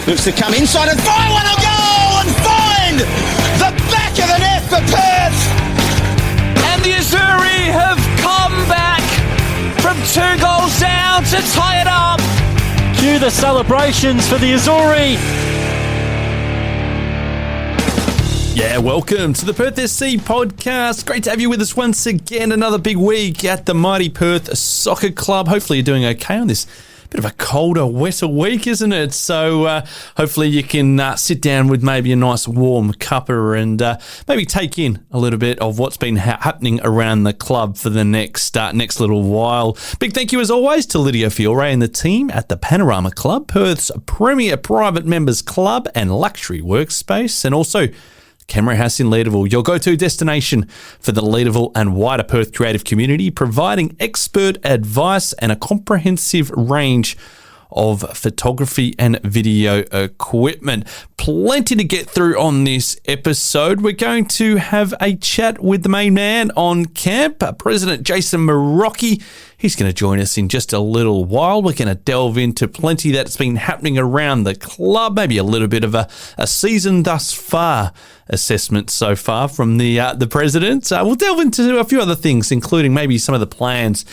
Looks to come inside and fire one a goal and find the back of the net for Perth. And the Azzurri have come back from 2 goals down to tie it up. Cue the celebrations for the Azzurri. Yeah, welcome to the Perth SC podcast. Great to have you with us once again. Another big week at the mighty Perth Soccer Club. Hopefully you're doing okay on this bit of a colder, wetter week, isn't it? So hopefully you can sit down with maybe a nice warm cuppa and maybe take in a little bit of what's been happening around the club for the next little while. Big thank you as always to Lydia Fiore and the team at the Panorama Club, Perth's premier private members club and luxury workspace, and also Camera House in Leederville, your go-to destination for the Leederville and wider Perth creative community, providing expert advice and a comprehensive range of photography and video equipment. Plenty to get through on this episode. We're going to have a chat with the main man on camp, President Jason Marocchi. He's going to join us in just a little while. We're going to delve into plenty that's been happening around the club, maybe a little bit of a season thus far assessment so far from the president. We'll delve into a few other things, including maybe some of the plans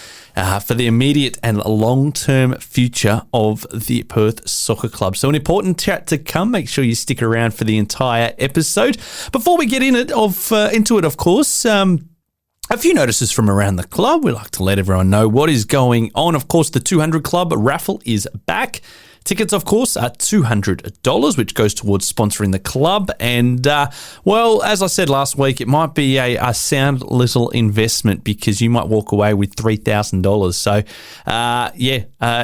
for the immediate and long-term future of the Perth Soccer Club. So an important chat to come. Make sure you stick around for the entire episode. Before we get into it, of course, a few notices from around the club. We like to let everyone know what is going on. Of course, the 200 Club raffle is back. Tickets, of course, are $200, which goes towards sponsoring the club. And, well, as I said last week, it might be a sound little investment because you might walk away with $3,000. So,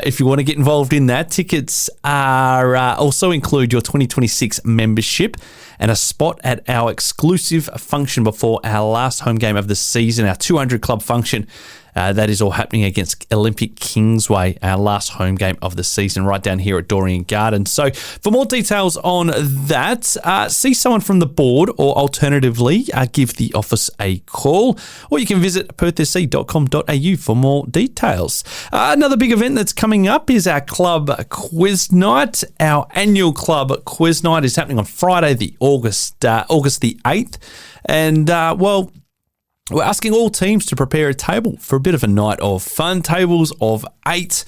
if you want to get involved in that, tickets are also include your 2026 membership and a spot at our exclusive function before our last home game of the season, our 200 Club function. That is all happening against Olympic Kingsway, our last home game of the season, right down here at Dorrien Gardens. So for more details on that, see someone from the board or alternatively give the office a call, or you can visit perthsc.com.au for more details. Another big event that's coming up is our club quiz night. Our annual club quiz night is happening on Friday, August the 8th. And, we're asking all teams to prepare a table for a bit of a night of fun, tables of 8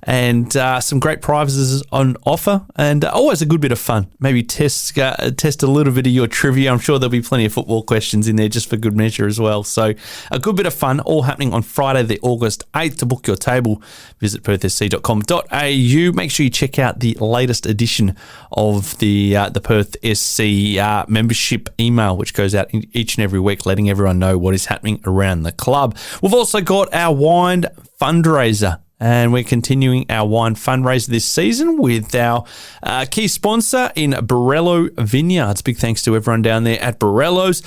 and some great prizes on offer, and always a good bit of fun. Maybe test a little bit of your trivia. I'm sure there'll be plenty of football questions in there just for good measure as well. So a good bit of fun, all happening on Friday, August 8th. To book your table, visit perthsc.com.au. Make sure you check out the latest edition of the Perth SC membership email, which goes out each and every week, letting everyone know what is happening around the club. We've also got our wine fundraiser, and we're continuing our wine fundraiser this season with our key sponsor in Borello Vineyards. Big thanks to everyone down there at Borello's.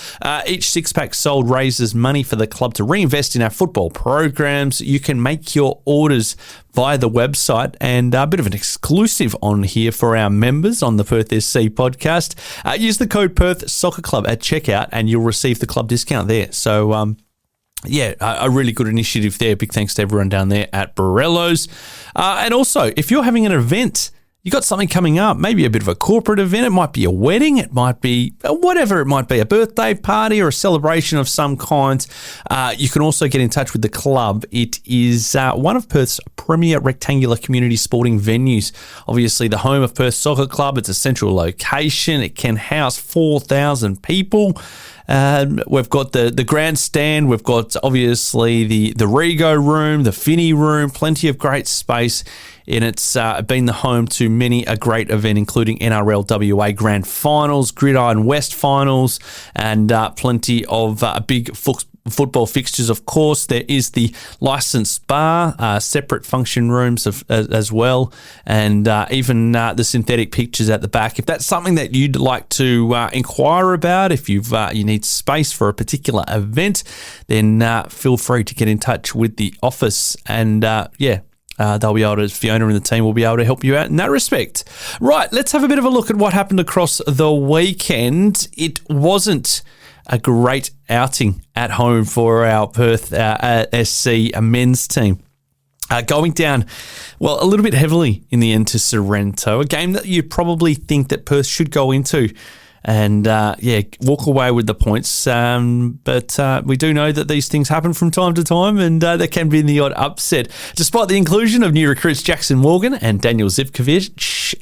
Each six-pack sold raises money for the club to reinvest in our football programs. You can make your orders via the website, and a bit of an exclusive on here for our members on the Perth SC podcast. Use the code Perth Soccer Club at checkout and you'll receive the club discount there. So, a really good initiative there. Big thanks to everyone down there at Borello's. And also, if you're having an event, you got something coming up, maybe a bit of a corporate event, it might be a wedding, it might be whatever it might be, a birthday party or a celebration of some kind, you can also get in touch with the club. It is one of Perth's premier rectangular community sporting venues. Obviously, the home of Perth Soccer Club. It's a central location. It can house 4,000 people. We've got the grandstand. We've got obviously the Rego room, the Finney room, plenty of great space. And it's been the home to many a great event, including NRL WA Grand Finals, Gridiron West Finals, and plenty of big football fixtures. Of course, there is the licensed bar, separate function rooms as well, and even the synthetic pitches at the back. If that's something that you'd like to inquire about, if you need space for a particular event, then feel free to get in touch with the office, and they'll be able to, Fiona and the team will be able to help you out in that respect. Right, let's have a bit of a look at what happened across the weekend. It wasn't a great outing at home for our Perth SC men's team. Going down, well, a little bit heavily in the end to Sorrento, a game that you probably think that Perth should go into and, walk away with the points. But we do know that these things happen from time to time, and there can be the odd upset. Despite the inclusion of new recruits Jackson Morgan and Daniel Zivkovic,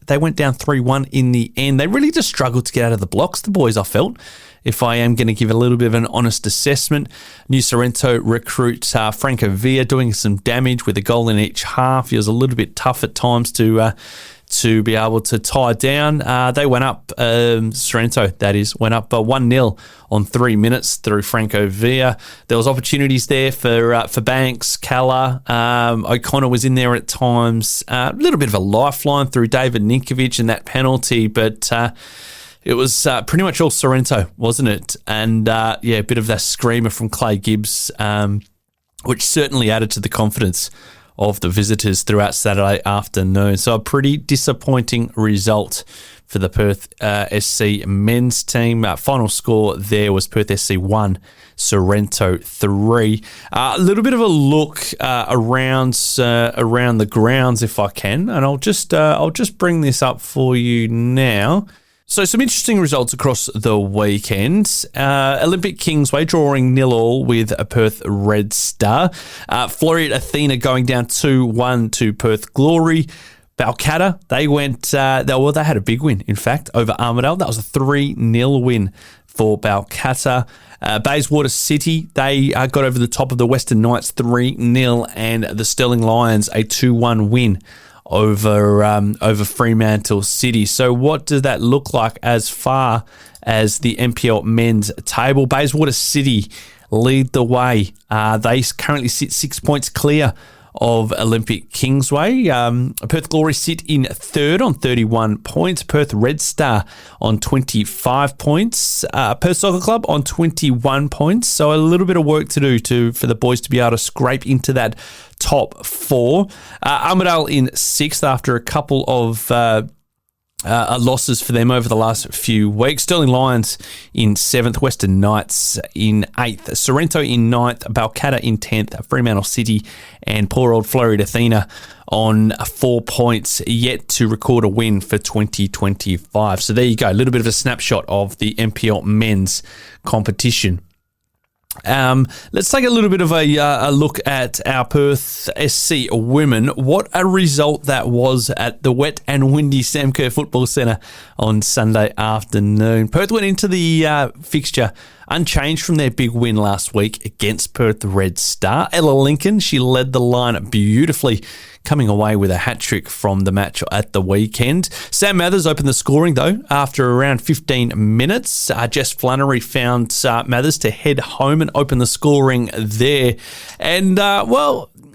they went down 3-1 in the end. They really just struggled to get out of the blocks, the boys, I felt. If I am going to give a little bit of an honest assessment, new Sorrento recruit Franco Villa doing some damage with a goal in each half. He was a little bit tough at times to be able to tie down. They went up, Sorrento, that is, went up 1-0 on 3 minutes through Franco Villa. There was opportunities there for Banks, Kalla. O'Connor was in there at times. A little bit of a lifeline through David Ninkovic and that penalty, but it was pretty much all Sorrento, wasn't it? And, a bit of that screamer from Clay Gibbs, which certainly added to the confidence of the visitors throughout Saturday afternoon. So a pretty disappointing result for the Perth SC men's team. Final score there was Perth SC 1, Sorrento 3. A little bit of a look around the grounds, if I can, and I'll just bring this up for you now. So some interesting results across the weekend. Olympic Kingsway drawing 0-0 with a Perth Red Star. Floreat Athena going down 2-1 to Perth Glory. Balcatta, they had a big win, in fact, over Armidale. That was a 3-0 win for Balcatta. Bayswater City, they got over the top of the Western Knights 3-0, and the Stirling Lions a 2-1 win over Fremantle City. So what does that look like as far as the NPL men's table? Bayswater City lead the way. They currently sit 6 points clear of Olympic Kingsway. Perth Glory sit in third on 31 points. Perth Red Star on 25 points. Perth Soccer Club on 21 points. So a little bit of work to do for the boys to be able to scrape into that top four. Armidale in sixth after a couple of losses for them over the last few weeks. Stirling Lions in 7th, Western Knights in 8th, Sorrento in 9th, Balcatta in 10th, Fremantle City and poor old Floreat Athena on 4 points, yet to record a win for 2025. So there you go, a little bit of a snapshot of the NPL men's competition. Let's take a little bit of a look at our Perth SC women. What a result that was at the wet and windy Sam Kerr Football Centre on Sunday afternoon. Perth went into the fixture unchanged from their big win last week against Perth Red Star. Ella Lincoln, she led the line beautifully, coming away with a hat-trick from the match at the weekend. Sam Mathers opened the scoring, though, after around 15 minutes. Jess Flannery found Mathers to head home and open the scoring there. And,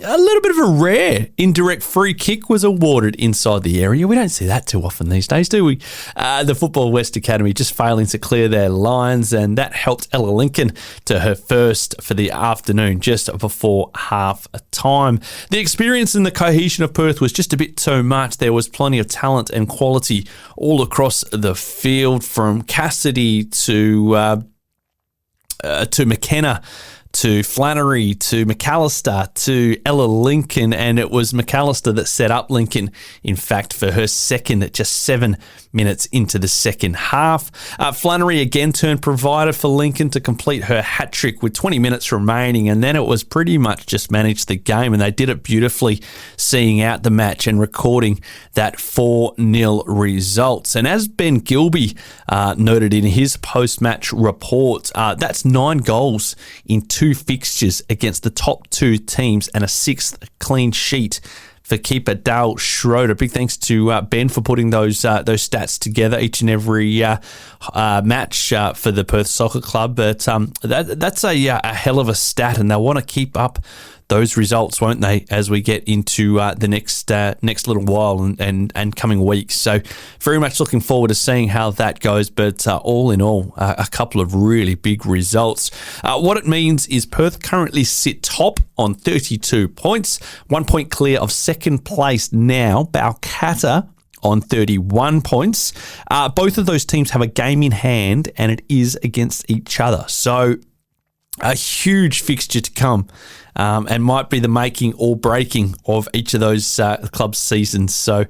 a little bit of a rare indirect free kick was awarded inside the area. We don't see that too often these days, do we? The Football West Academy just failing to clear their lines, and that helped Ella Lincoln to her first for the afternoon just before half time. The experience and the cohesion of Perth was just a bit too much. There was plenty of talent and quality all across the field, from Cassidy to McKenna, to Flannery, to McAllister, to Ella Lincoln, and it was McAllister that set up Lincoln, in fact, for her second at just 7 minutes into the second half. Flannery again turned provider for Lincoln to complete her hat-trick with 20 minutes remaining, and then it was pretty much just managed the game, and they did it beautifully, seeing out the match and recording that 4-0 results. And as Ben Gilby noted in his post-match report, that's 9 goals in 2 fixtures against the top 2 teams and a 6th clean sheet for keeper Dale Schroeder. Big thanks to Ben for putting those stats together each and every match for the Perth Soccer Club. But that's a hell of a stat, and they'll want to keep up those results, won't they, as we get into the next little while and coming weeks. So very much looking forward to seeing how that goes. But all in all, a couple of really big results. What it means is Perth currently sit top on 32 points, 1 point clear of second place now. Balcatta on 31 points. Both of those teams have a game in hand, and it is against each other. So a huge fixture to come and might be the making or breaking of each of those club seasons. So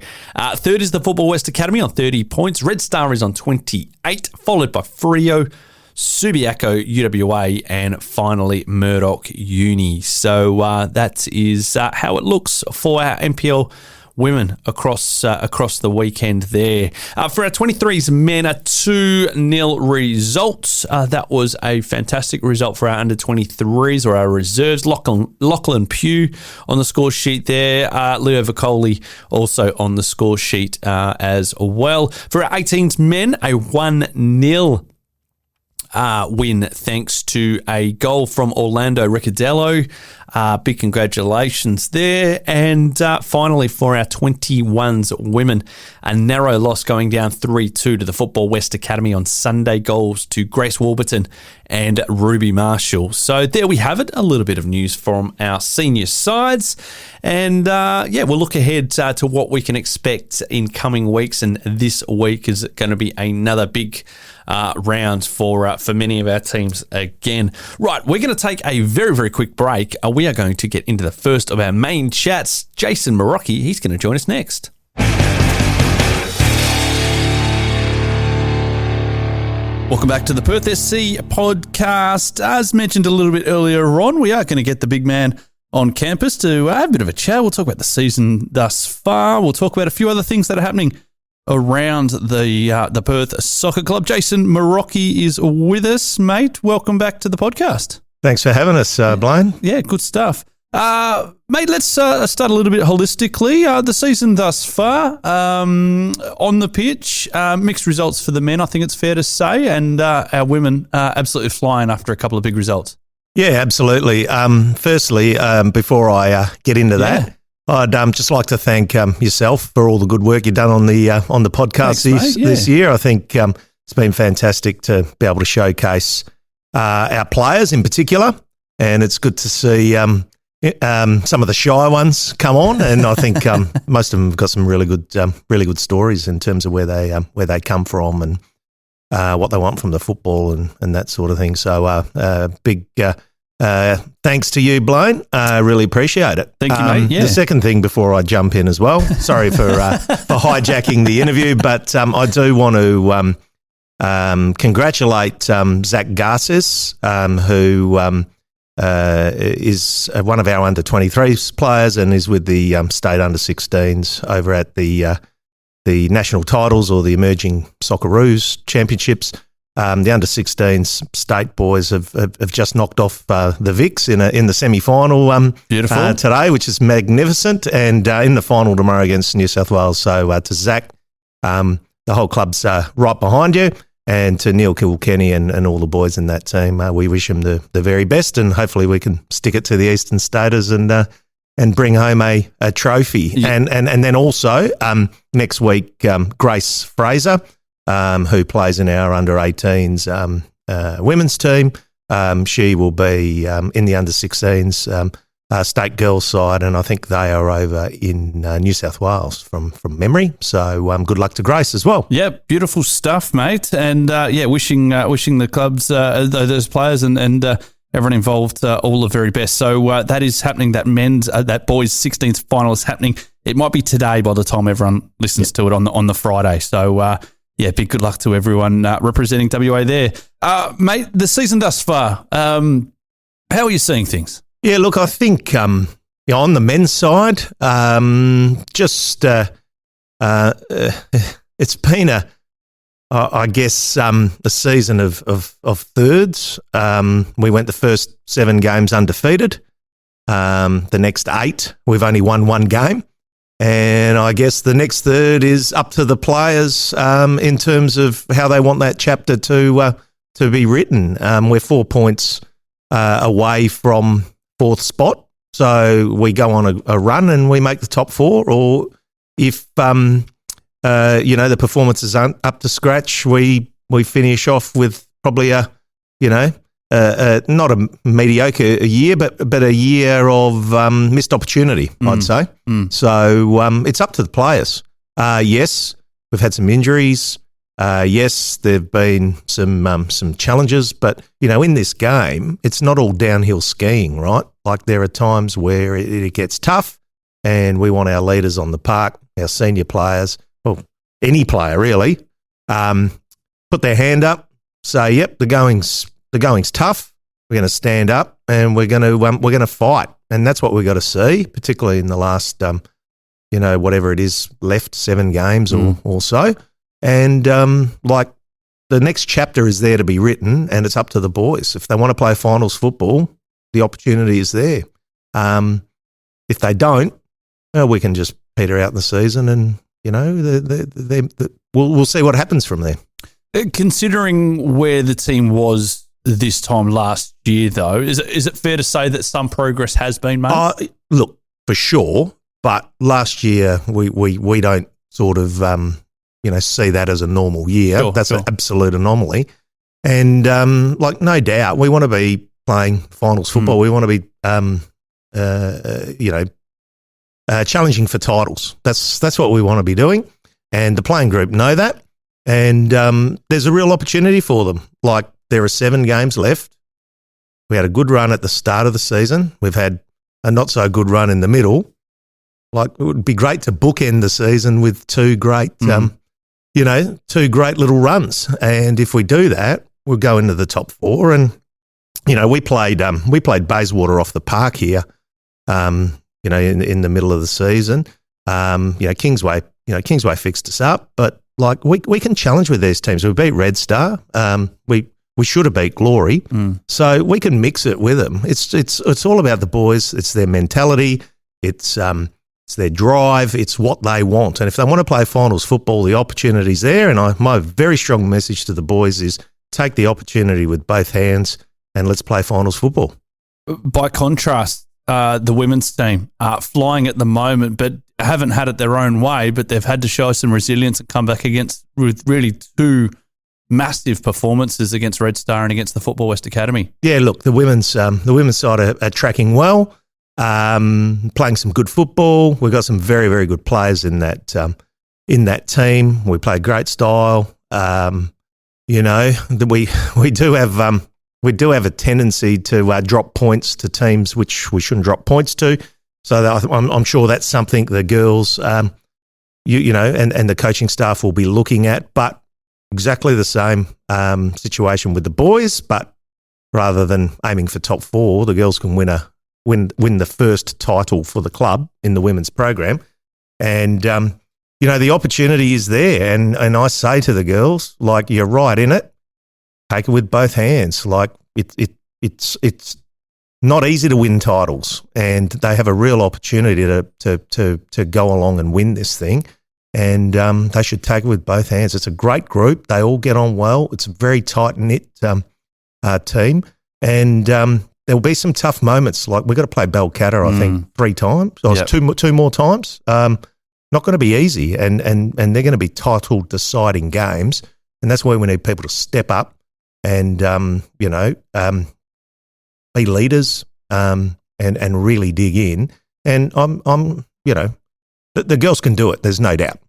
third is the Football West Academy on 30 points. Red Star is on 28, followed by Freo, Subiaco, UWA, and finally Murdoch Uni. So that is how it looks for our NPL women across the weekend there. For our 23s men, a 2-0 result. That was a fantastic result for our under 23s or our reserves. Lachlan Pugh on the score sheet there. Leo Vicoli also on the score sheet as well. For our 18s men, a 1-0 win thanks to a goal from Orlando Riccadello. Big congratulations there. And finally, for our 21s women, a narrow loss going down 3-2 to the Football West Academy on Sunday. Goals to Grace Warburton and Ruby Marshall. So there we have it, a little bit of news from our senior sides. And we'll look ahead to what we can expect in coming weeks. And this week is going to be another big round for many of our teams again. Right, we're going to take a very, very quick break. We are going to get into the first of our main chats. Jason Marocchi, he's going to join us next. Welcome back to the Perth SC podcast. As mentioned a little bit earlier on, we are going to get the big man on campus to have a bit of a chat. We'll talk about the season thus far. We'll talk about a few other things that are happening around the Perth Soccer Club. Jason Marocchi is with us, mate. Welcome back to the podcast. Thanks for having us, Blaine. Yeah, good stuff. Mate, let's start a little bit holistically. The season thus far, on the pitch, mixed results for the men, I think it's fair to say, and our women absolutely flying after a couple of big results. Yeah, absolutely. Firstly, before I get into that, I'd just like to thank yourself for all the good work you've done on the podcast this year. I think it's been fantastic to be able to showcase our players in particular, and it's good to see some of the shy ones come on, and I think most of them have got some really good stories in terms of where they come from and what they want from the football and that sort of thing. So big thanks to you, Blaine. I really appreciate it. Thank you, mate. Yeah. The second thing before I jump in as well, sorry for hijacking the interview, but I do want to congratulate Zach Garces, who is one of our under-23s players and is with the state under-16s over at the national titles or the Emerging Socceroos Championships. The under-16s state boys have just knocked off the Vics in the semi-final today, which is magnificent, and in the final tomorrow against New South Wales. So to Zach, the whole club's right behind you, and to Neil Kilkenny and all the boys in that team, we wish them the very best, and hopefully we can stick it to the Eastern Staters and bring home a trophy. Yeah. And then also next week, Grace Fraser, who plays in our under-18s women's team, she will be in the under-16s state girls side, and I think they are over in New South Wales from memory. So good luck to Grace as well. Yeah, beautiful stuff, mate. And wishing the clubs, those players and everyone involved all the very best. So that is happening. That men's, that boys' 16th final is happening. It might be today by the time everyone listens to it on the Friday. So big good luck to everyone representing WA there, mate. The season thus far, how are you seeing things? Yeah, look, I think on the men's side, it's been a season of thirds. We went the first 7 games undefeated. The next 8, we've only won 1 game. And I guess the next third is up to the players in terms of how they want that chapter to be written. We're 4 points away from 4th spot, so we go on a run and we make the top 4. Or if the performances aren't up to scratch, we finish off with probably not a mediocre year, but a year of missed opportunity, I'd say. So it's up to the players. Yes, we've had some injuries. Yes, there've been some challenges, but in this game, it's not all downhill skiing, right? Like there are times where it gets tough, and we want our leaders on the park, our senior players, well, any player really, put their hand up, say, "Yep, the going's tough. We're going to stand up, and we're going to fight," and that's what we've got to see, particularly in the last, whatever it is left, 7 games or so. And the next chapter is there to be written, and it's up to the boys. If they want to play finals football, the opportunity is there. If they don't, we can just peter out the season, and we'll see what happens from there. Considering where the team was this time last year, though, is it fair to say that some progress has been made? Look, for sure, but last year we don't sort of see that as a normal year. Sure, That's an absolute anomaly. And no doubt, we want to be playing finals football. We want to be challenging for titles. That's what we want to be doing, and the playing group know that. And there's a real opportunity for them. Like there are 7 games left. We had a good run at the start of the season. We've had a not so good run in the middle. Like it would be great to bookend the season with 2 great, 2 great little runs. And if we do that, we'll go into the top 4. And we played Bayswater off the park here. In the middle of the season. Kingsway fixed us up, but we can challenge with these teams. We beat Red Star. We should have beat Glory, so we can mix it with them. It's all about the boys. It's their mentality. It's their drive. It's what they want. And if they want to play finals football, the opportunity's there. And my very strong message to the boys is take the opportunity with both hands and let's play finals football. By contrast, the women's team are flying at the moment, but haven't had it their own way, but they've had to show some resilience and come back with really 2 massive performances against Red Star and against the Football West Academy. Yeah, look, the women's side are tracking well, playing some good football. We've got some very, very good players in that team. We play great style. We do have a tendency to drop points to teams which we shouldn't drop points to. So I'm sure that's something the girls, and the coaching staff will be looking at. But exactly the same situation with the boys. But rather than aiming for top 4, the girls can win the first title for the club in the women's program. And the opportunity is there. And I say to the girls, you're right in it. Take it with both hands. It's not easy to win titles, and they have a real opportunity to go along and win this thing. And they should take it with both hands. It's a great group. They all get on well. It's a very tight knit team, and there'll be some tough moments. Like we've got to play Balcatta, I think, 3 times. Yep. Two more times. Not going to be easy, and they're going to be title deciding games, and that's where we need people to step up. And, be leaders and really dig in. And the girls can do it. There's no doubt.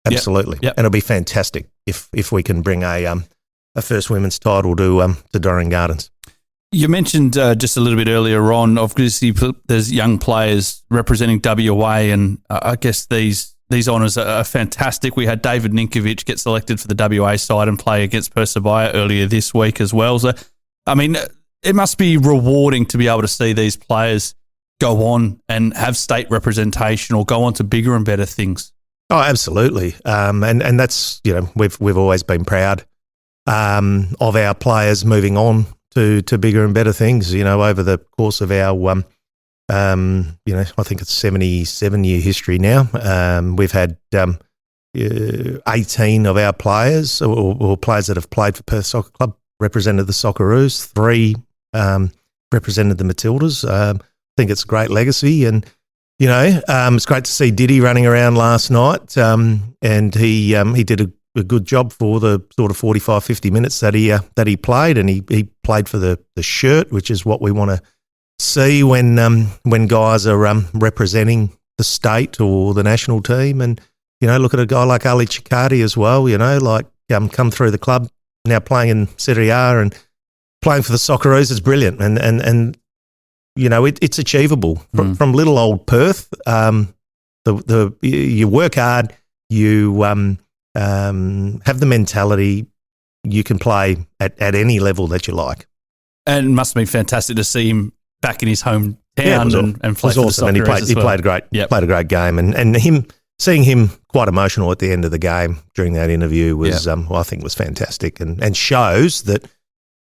Absolutely. Yep. And it'll be fantastic if we can bring a first women's title to Doreen Gardens. You mentioned just a little bit earlier on, obviously there's young players representing WA, and I guess these honours are fantastic. We had David Ninkovic get selected for the WA side and play against Persebaya earlier this week as well. So, I mean, it must be rewarding to be able to see these players go on and have state representation or go on to bigger and better things. Oh, absolutely. And that's, we've always been proud of our players moving on to bigger and better things, over the course of our I think it's 77-year history now. We've had 18 of our players or players that have played for Perth Soccer Club represented the Socceroos, 3 represented the Matildas. I think it's a great legacy, and it's great to see Diddy running around last night, and he did a good job for the sort of 45, 50 minutes that he played, and he played for the shirt, which is what we want to see when guys are representing the state or the national team. And look at a guy like Ali Chikati as well. come through the club, now playing in Serie A and playing for the Socceroos is brilliant. And it's achievable. From little old Perth, you work hard, you have the mentality, you can play at any level that you like. And it must have been fantastic to see him back in his hometown and play for awesome. the Socceroos. And he played a great game. And seeing him quite emotional at the end of the game during that interview was, I think, was fantastic and shows that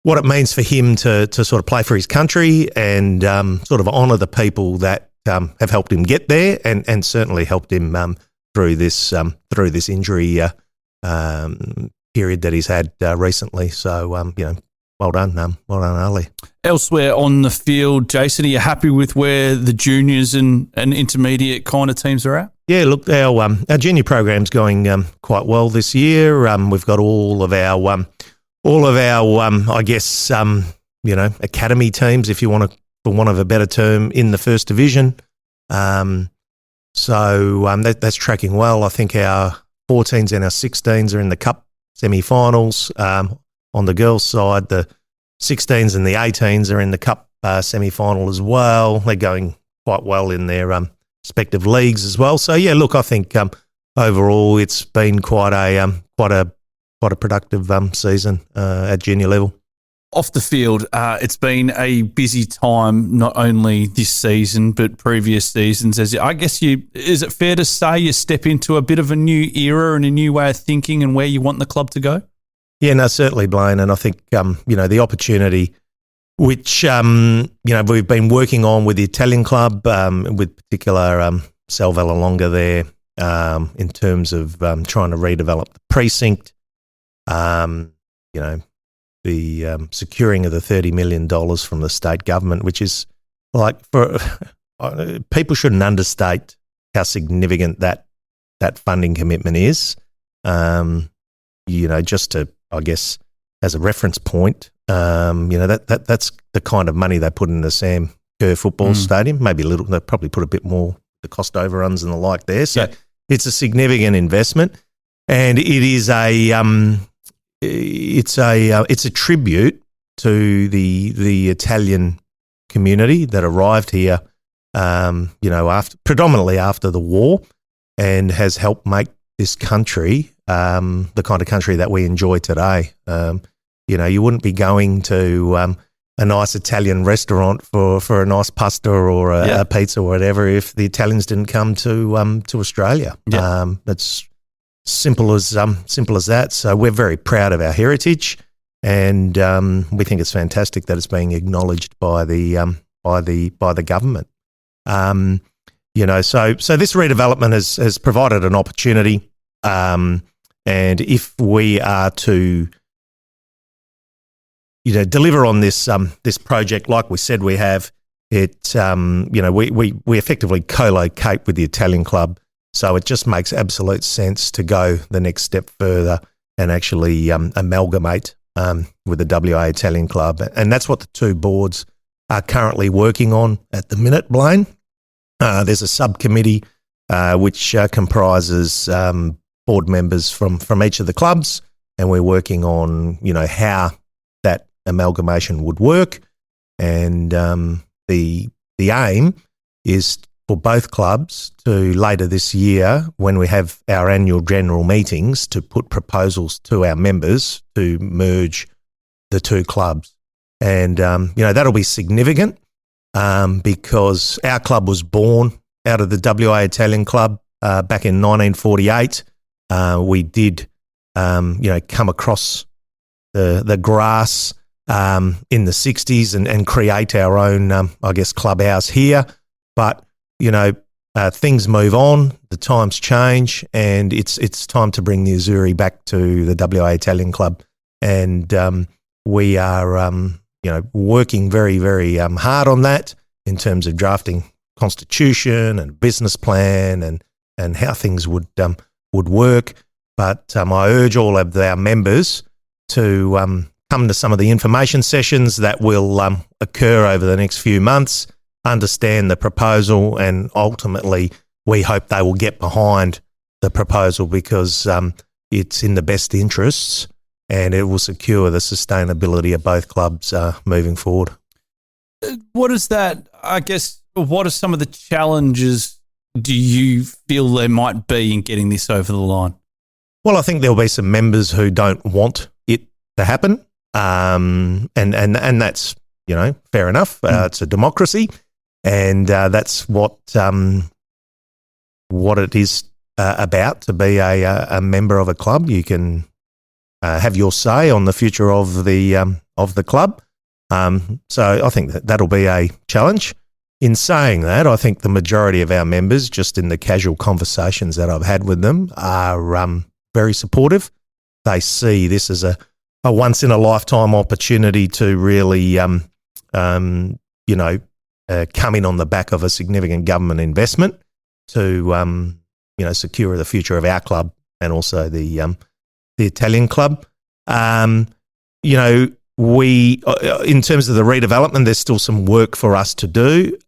what it means for him to sort of play for his country and sort of honour the people that have helped him get there and certainly helped him through this injury period that he's had recently. So, well done, Ali. Elsewhere on the field, Jason, are you happy with where the juniors and intermediate kind of teams are at? Yeah, look, our junior program's going quite well this year. We've got all of our I guess academy teams, if you want to, for want of a better term, in the first division. So that's tracking well. I think our 14s and our 16s are in the cup semi-finals. On the girls' side, the 16s and the 18s are in the cup semi-final as well. They're going quite well in their respective leagues as well. So yeah, look, I think overall it's been quite a productive season at junior level. Off the field, it's been a busy time, not only this season but previous seasons. Is it fair to say you step into a bit of a new era and a new way of thinking and where you want the club to go? Yeah, no, certainly, Blaine. And I think the opportunity which we've been working on with the Italian club, with particular Sal Vallelonga there, in terms of trying to redevelop the precinct. The securing of the $30 million from the state government, which is like, for people shouldn't understate how significant that funding commitment is. Just to, I guess, as a reference point, that's the kind of money they put in the Sam Kerr football stadium. Maybe a little, they probably put a bit more, the cost overruns and the like there. So it's a significant investment, and it is it's a tribute to the Italian community that arrived here, predominantly after the war, and has helped make this country the kind of country that we enjoy today. You wouldn't be going to a nice Italian restaurant for a nice pasta or a pizza or whatever if the Italians didn't come to Australia. It's simple as that. So we're very proud of our heritage, and we think it's fantastic that it's being acknowledged by the government. So this redevelopment has provided an opportunity, and if we are to deliver on this project like we said we have, it we effectively co-locate with the Italian club. So it just makes absolute sense to go the next step further and actually amalgamate with the WA Italian club. And that's what the two boards are currently working on at the minute, Blaine. There's a subcommittee which comprises board members from each of the clubs, and we're working on, how that amalgamation would work. And the aim is for both clubs to, later this year, when we have our annual general meetings, to put proposals to our members to merge the two clubs. And, that'll be significant because our club was born out of the WA Italian club back in 1948. We did, come across the grass in the 60s and create our own, clubhouse here. But things move on, the times change, and it's time to bring the Azzurri back to the WA Italian club. And we are, working very, very hard on that in terms of drafting constitution and business plan and how things would work. But I urge all of our members to come to some of the information sessions that will occur over the next few months, understand the proposal, and ultimately we hope they will get behind the proposal because, it's in the best interests, and it will secure the sustainability of both clubs moving forward. What is that? I guess, what are some of the challenges do you feel there might be in getting this over the line? Well, I think there'll be some members who don't want it to happen, and that's, fair enough. It's a democracy, and that's what it is about to be a member of a club. You can have your say on the future of the club. So I think that'll be a challenge. In saying that, I think the majority of our members, just in the casual conversations that I've had with them, are very supportive. They see this as a once-in-a-lifetime opportunity to really, come in on the back of a significant government investment to, secure the future of our club and also the Italian club. We, in terms of the redevelopment, there's still some work for us to do.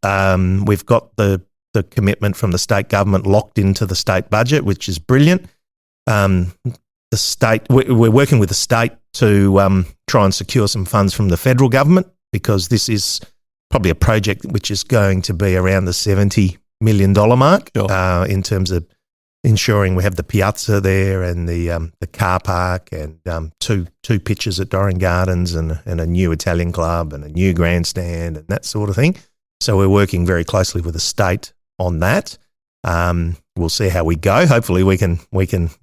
We've got the commitment from the state government locked into the state budget, which is brilliant. The state, we're working with the state to try and secure some funds from the federal government, because this is probably a project which is going to be around the $70 million mark. Sure. In terms of ensuring we have the piazza there and the car park and two pitches at Dorring Gardens and a new Italian club and a new grandstand and that sort of thing. So we're working very closely with the state on that. We'll see how we go. Hopefully we can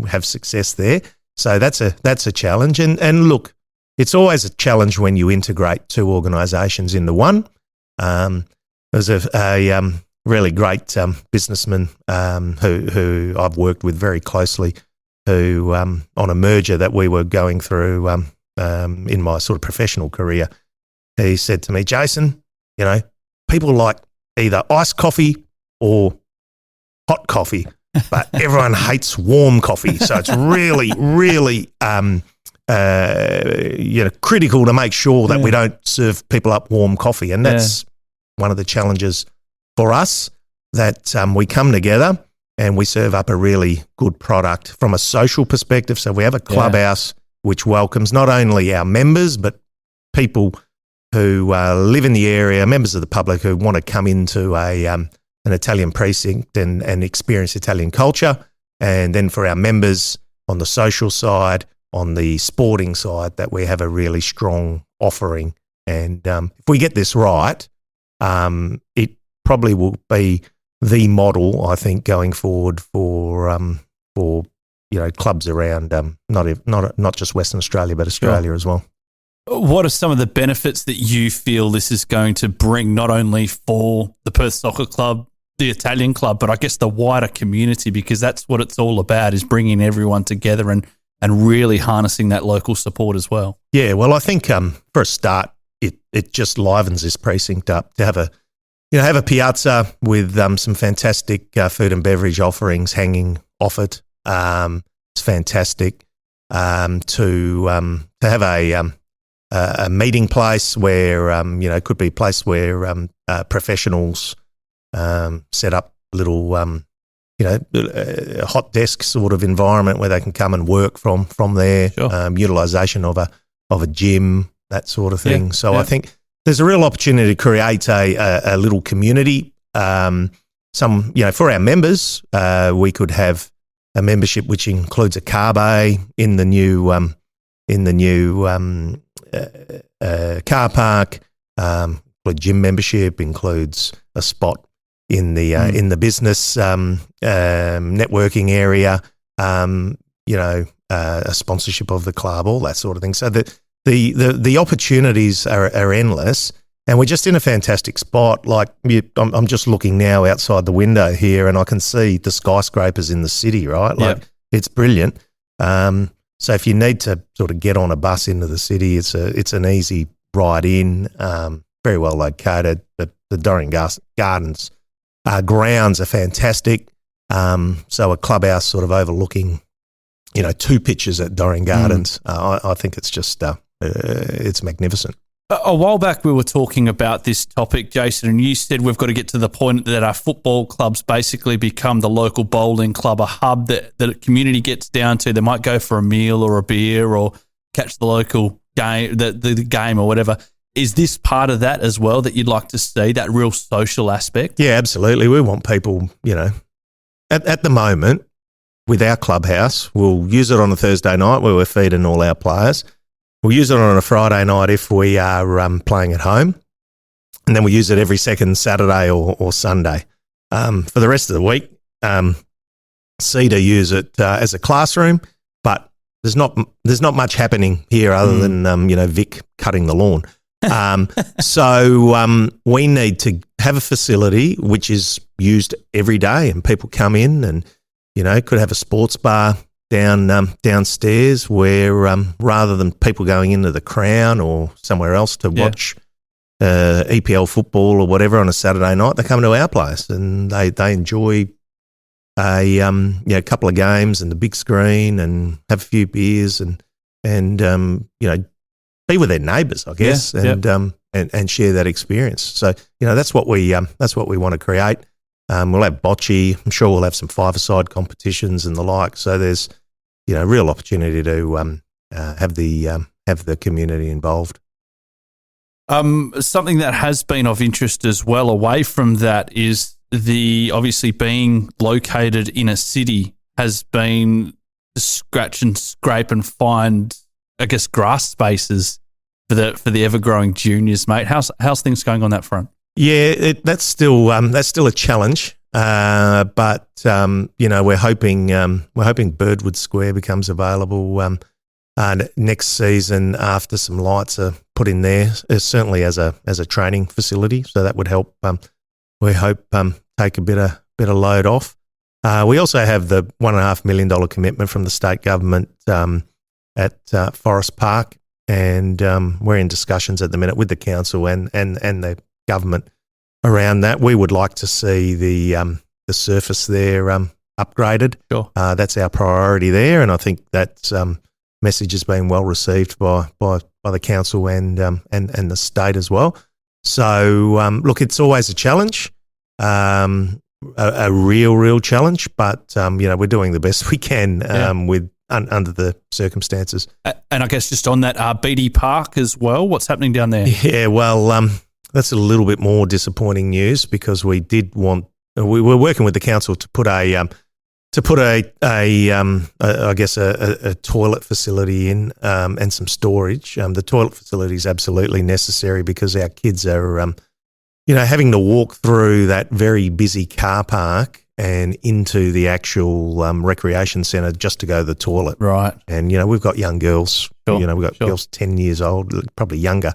have success there. So that's a challenge. And look, it's always a challenge when you integrate two organisations into one. There's a really great businessman who I've worked with very closely, who on a merger that we were going through in my sort of professional career, he said to me, Jason, people like either iced coffee or hot coffee, but everyone hates warm coffee. So it's really, really critical to make sure that we don't serve people up warm coffee. And that's one of the challenges for us, that we come together and we serve up a really good product from a social perspective. So we have a clubhouse which welcomes not only our members, but people who live in the area, members of the public who want to come into an Italian precinct and experience Italian culture. And then for our members on the social side, on the sporting side, that we have a really strong offering. And if we get this right, it probably will be the model, I think, going forward for clubs around not just Western Australia, but Australia as well. What are some of the benefits that you feel this is going to bring, not only for the Perth Soccer Club, the Italian club, but I guess the wider community, because that's what it's all about, is bringing everyone together and really harnessing that local support as well? Yeah, well, I think for a start, it just livens this precinct up to have a piazza with some fantastic food and beverage offerings hanging off it. It's fantastic to have a meeting place where it could be a place where professionals set up little a hot desk sort of environment where they can come and work from there. Sure. Utilisation of a gym, that sort of thing. I think there's a real opportunity to create a little community. For our members, we could have a membership which includes a car bay in the new car park. A gym membership includes a spot in the business networking area. A sponsorship of the club, all that sort of thing. So the opportunities are endless, and we're just in a fantastic spot. Like I'm just looking now outside the window here, and I can see the skyscrapers in the city. Right, It's brilliant. So if you need to sort of get on a bus into the city, it's an easy ride in. Very well located. The Dorring Gardens grounds are fantastic. So a clubhouse sort of overlooking, two pitches at Dorring Gardens. I think it's just it's magnificent. A while back, we were talking about this topic, Jason, and you said we've got to get to the point that our football clubs basically become the local bowling club, a hub that the community gets down to. They might go for a meal or a beer or catch the local game, the game or whatever. Is this part of that as well that you'd like to see, that real social aspect? Yeah, absolutely. We want people, at the moment, with our clubhouse, we'll use it on a Thursday night where we're feeding all our players. We'll use it on a Friday night if we are playing at home. And then we use it every second Saturday or Sunday. For the rest of the week, CEDA use it as a classroom, but there's not much happening here other than, Vic cutting the lawn. So we need to have a facility which is used every day and people come in and, could have a sports bar downstairs where rather than people going into the Crown or somewhere else to watch EPL football or whatever on a Saturday night, they come to our place and they enjoy a couple of games and the big screen and have a few beers and be with their neighbours, I guess, and share that experience. So that's what we want to create. We'll have bocce. I'm sure we'll have some five-a-side competitions and the like. So there's real opportunity to have the community involved. Something that has been of interest as well, away from that, is obviously being located in a city has been to scratch and scrape and find, I guess, grass spaces for the ever-growing juniors, mate. How's things going on that front? Yeah, that's still a challenge. But we're hoping Birdwood Square becomes available next season after some lights are put in there, certainly as a training facility. So that would help. We hope take a bit of load off. We also have the $1.5 million commitment from the state government at Forest Park, and we're in discussions at the minute with the council and the government around that. We would like to see the surface there upgraded. Sure. That's our priority there, and I think that message has been well received by the council and the state as well. So look, it's always a challenge, a real challenge, but we're doing the best we can with under the circumstances. And I guess just on that, BD Park as well. What's happening down there? Yeah, well, that's a little bit more disappointing news because we were working with the council to put a toilet facility in and some storage. The toilet facility is absolutely necessary because our kids are, having to walk through that very busy car park and into the actual recreation centre just to go to the toilet. Right. And, we've got young girls, Sure. We've got girls 10 years old, probably younger,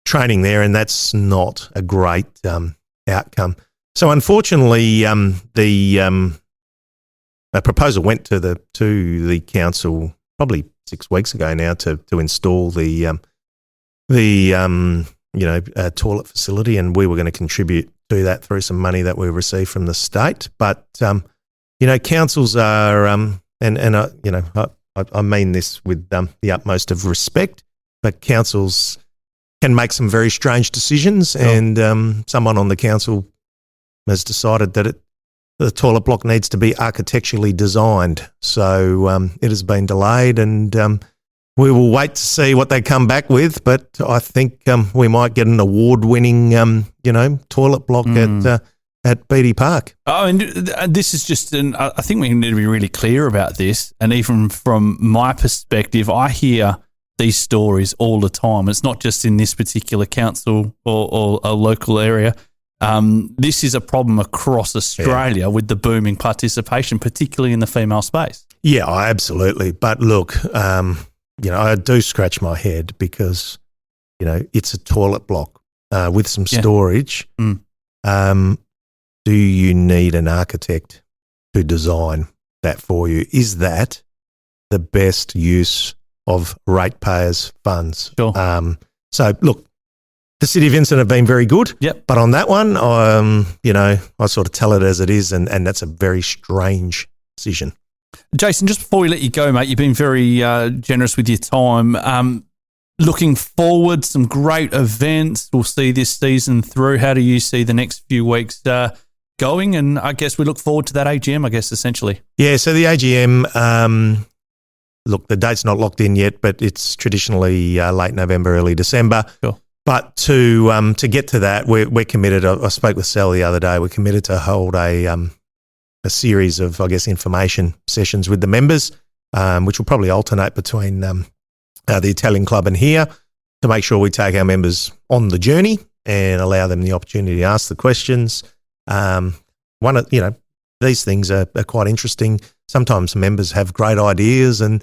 training there, and that's not a great outcome. So unfortunately, a proposal went to the council probably 6 weeks ago now to install the toilet facility, and we were going to contribute to that through some money that we received from the state. But councils are I mean this with the utmost of respect, but councils can make some very strange decisions, and someone on the council has decided that the toilet block needs to be architecturally designed. So it has been delayed, and we will wait to see what they come back with. But I think we might get an award-winning, toilet block at BD Park. Oh, and this is just I think we need to be really clear about this. And even from my perspective, I hear these stories all the time. It's not just in this particular council or a local area. This is a problem across Australia with the booming participation, particularly in the female space. Yeah, absolutely. But look, I do scratch my head because, it's a toilet block with some storage. Do you need an architect to design that for you? Is that the best use of ratepayers' funds? Sure. So, look, the City of Vincent have been very good. Yep. But on that one, I sort of tell it as it is, and that's a very strange decision. Jason, just before we let you go, mate, you've been very generous with your time. looking forward, some great events we'll see this season through. How do you see the next few weeks going? And I guess we look forward to that AGM, I guess, essentially. Yeah, so the AGM, look, the date's not locked in yet, but it's traditionally late November, early December. Sure. But to get to that, we're committed. I spoke with Sal the other day. We're committed to hold a series of, I guess, information sessions with the members, which will probably alternate between the Italian club and here, to make sure we take our members on the journey and allow them the opportunity to ask the questions. These things are quite interesting. Sometimes members have great ideas and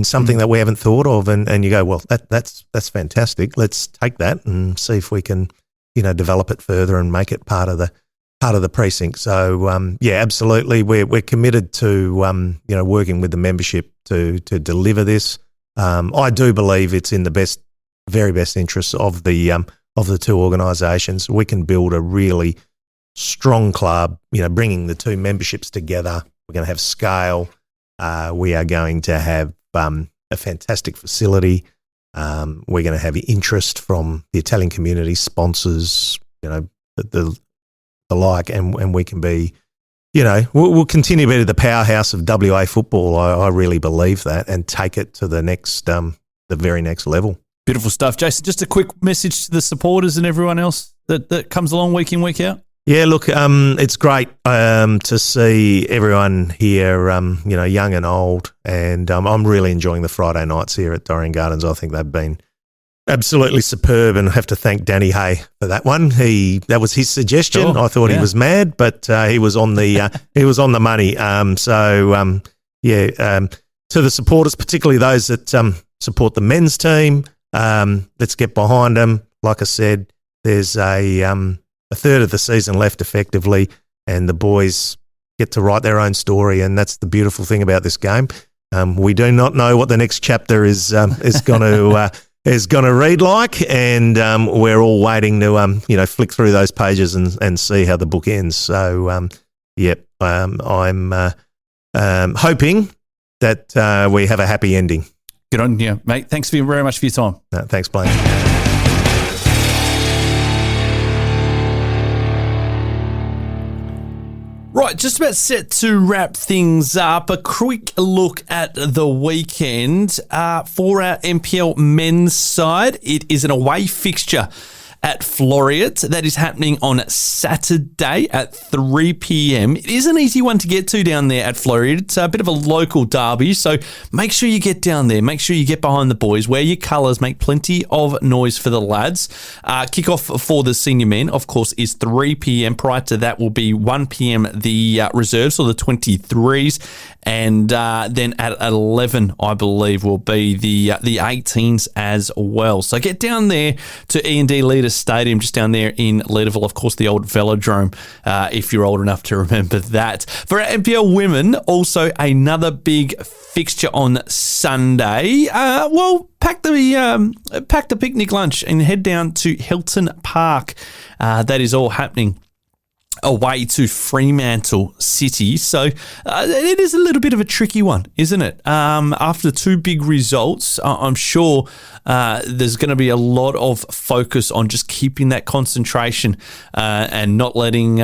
something that we haven't thought of, and you go, well, that's fantastic. Let's take that and see if we can, develop it further and make it part of the precinct. So absolutely, we're committed to working with the membership to deliver this. I do believe it's in the very best interests of the two organisations. We can build a really strong club. Bringing the two memberships together. We're going to have scale. We are going to have a fantastic facility. We're going to have interest from the Italian community, sponsors, the like, and we can be, we'll continue to be the powerhouse of WA football. I really believe that, and take it to the very next level. Beautiful stuff. Jason, just a quick message to the supporters and everyone else that comes along week in, week out. Yeah, look, it's great to see everyone here, young and old, and I'm really enjoying the Friday nights here at Dorrien Gardens. I think they've been absolutely superb, and I have to thank Danny Hay for that one. That was his suggestion. Sure, I thought he was mad, but he was on the money. To the supporters, particularly those that support the men's team, let's get behind them. Like I said, there's a third of the season left effectively, and the boys get to write their own story, and that's the beautiful thing about this game. We do not know what the next chapter is going to read like, and we're all waiting to flick through those pages and see how the book ends. So I'm hoping that we have a happy ending. Good on you, mate. Thanks very much for your time. Thanks, Blaine. Right, just about set to wrap things up. A quick look at the weekend for our NPL men's side. It is an away fixture at Floreat. That is happening on Saturday at 3 p.m. It is an easy one to get to down there at Floreat. It's a bit of a local derby, so make sure you get down there. Make sure you get behind the boys. Wear your colours. Make plenty of noise for the lads. Kickoff for the senior men, of course, is 3 p.m. Prior to that will be 1 p.m. the reserves, or the 23s. And then at 11, I believe, will be the 18s as well. So get down there to E&D Leaders Stadium, just down there in Leederville, of course, the old Velodrome, if you're old enough to remember that. For our NPL women, also another big fixture on Sunday. Pack the picnic lunch and head down to Hilton Park. That is all happening away to Fremantle City. So it is a little bit of a tricky one, isn't it? After two big results, I'm sure there's going to be a lot of focus on just keeping that concentration and not letting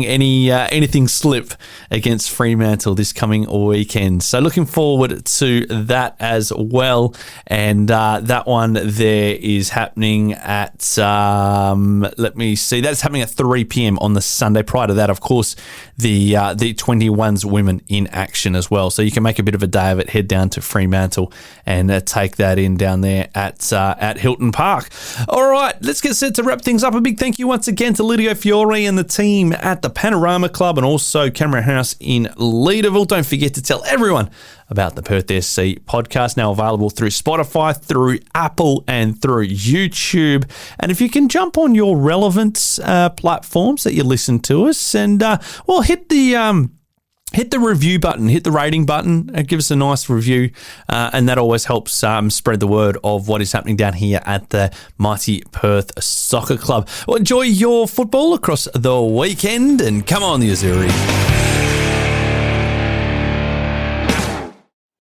anything slip against Fremantle this coming weekend. So looking forward to that as well. And that one there is happening at let me see. That's happening at 3 p.m. on the Sunday. Prior to that, of course, the 21s women in action as well. So you can make a bit of a day of it. Head down to Fremantle and take that in down there at Hilton Park. All right, let's get set to wrap things up. A big thank you once again to Lidio Fiore and the team at the Panorama Club and also Camera House in Leederville. Don't forget to tell everyone about the Perth SC podcast, now available through Spotify, through Apple, and through YouTube. And if you can jump on your relevant platforms that you listen to us and, hit the review button, hit the rating button, give us a nice review, and that always helps spread the word of what is happening down here at the mighty Perth Soccer Club. Well, enjoy your football across the weekend, and come on, the Azzurri.